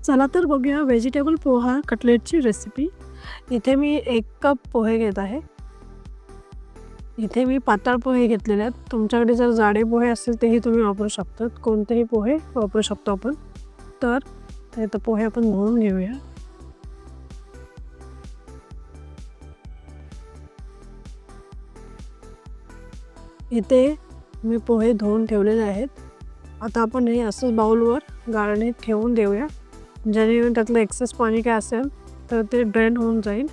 चला तर बघूया व्हेजिटेबल पोहा कटलेटची रेसिपी। इथे मी 1 कप पोहे घेत आहे। इथे मी पातळ पोहे घेतलेले आहेत। तुमच्याकडे जर जाडे पोहे असतील तेही तुम्ही वापरू शकता, कोणतेही पोहे वापरू शकतो आपण। तर आता पोहे आपण धुवून घेऊया। इथे मी पोहे धुवून ठेवलेले आहेत। आता आपण हे असं बाउलवर गाळणीत ठेवून देऊया, जेणेकरून त्यातलं एक्सेस पाणी काय असेल तर ते ड्रेन होऊन जाईल।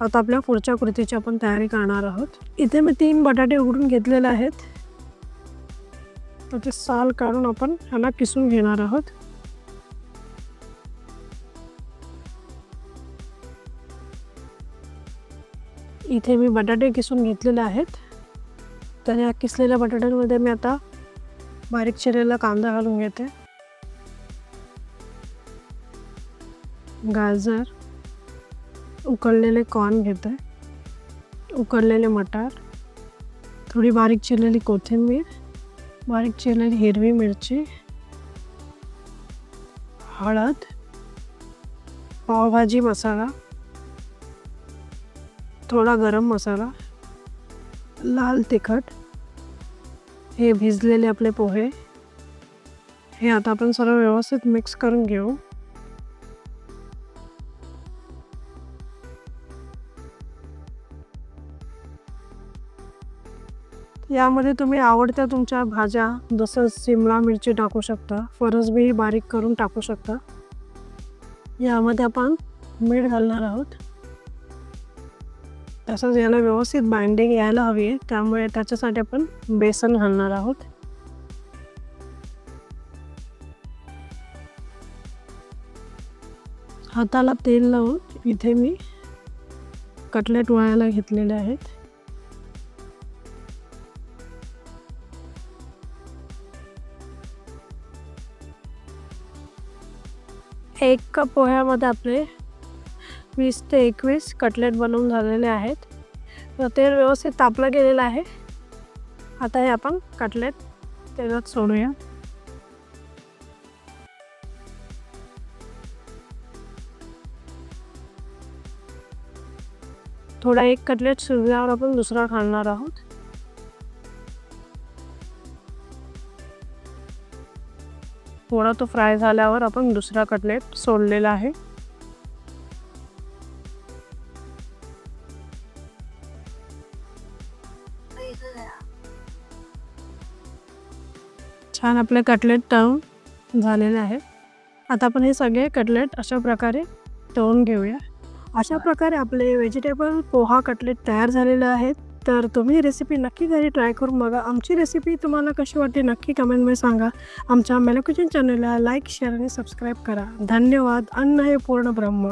आता आपल्या पुढच्या कृतीची आपण तयारी करणार आहोत। इथे मी 3 बटाटे उकडून घेतलेले आहेत, तर ते साल काढून आपण ह्याला किसून घेणार आहोत। इथे मी बटाटे किसून घेतलेले आहेत। तर या किसलेल्या बटाट्यांमध्ये मी आता बारीक चिरलेला कांदा घालून घेते, गाजर, उकडलेले कॉर्न घेते, उकडलेले मटार, थोडी बारीक चिरलेली कोथिंबीर, बारीक चिरलेली हिरवी मिरची, हळद, पावभाजी मसाला, थोडा गरम मसाला, लाल तिखट, हे भिजलेले आपले पोहे। हे आता आपण सर्व व्यवस्थित मिक्स करून घेऊ। यामध्ये तुम्ही आवडत्या तुमच्या भाज्या जसं शिमला मिरची टाकू शकता, फरसबी बारीक करून टाकू शकता। यामध्ये आपण मीठ घालणार आहोत। तसंच याला व्यवस्थित बाइंडिंग यायला हवी आहे, त्यामुळे त्याच्यासाठी आपण बेसन घालणार आहोत। हाताला तेल लावून इथे मी कटलेट वळायला घेतलेले आहेत। 1 कप पोह्यामध्ये आपले 20 ते 21 कटलेट बनवून झालेले आहेत। तर तेल व्यवस्थित तापलं गेलेलं आहे। आता हे आपण कटलेट तेलात सोडूया। थोडा एक कटलेट शिजल्यावर आपण दुसरा घालणार आहोत। थोडा तो फ्राय झाल्यावर आपण दुसरा कटलेट सोडलेला आहे। छान आपले कटलेट तळून झालेले आहेत। आता आपण हे सगळे कटलेट अशा प्रकारे तळून घेऊया। अशा प्रकारे आपले व्हेजिटेबल पोहा कटलेट तयार झालेले आहेत। तर तुम्ही रेसिपी नक्की घरी ट्राय करून बघा। आमची रेसिपी तुम्हाला कशी वाटते नक्की कमेंटमध्ये सांगा। आमच्या मेलो किचन चॅनलला लाईक, शेअर आणि सबस्क्राईब करा। धन्यवाद। अन्न हे पूर्ण ब्रह्म।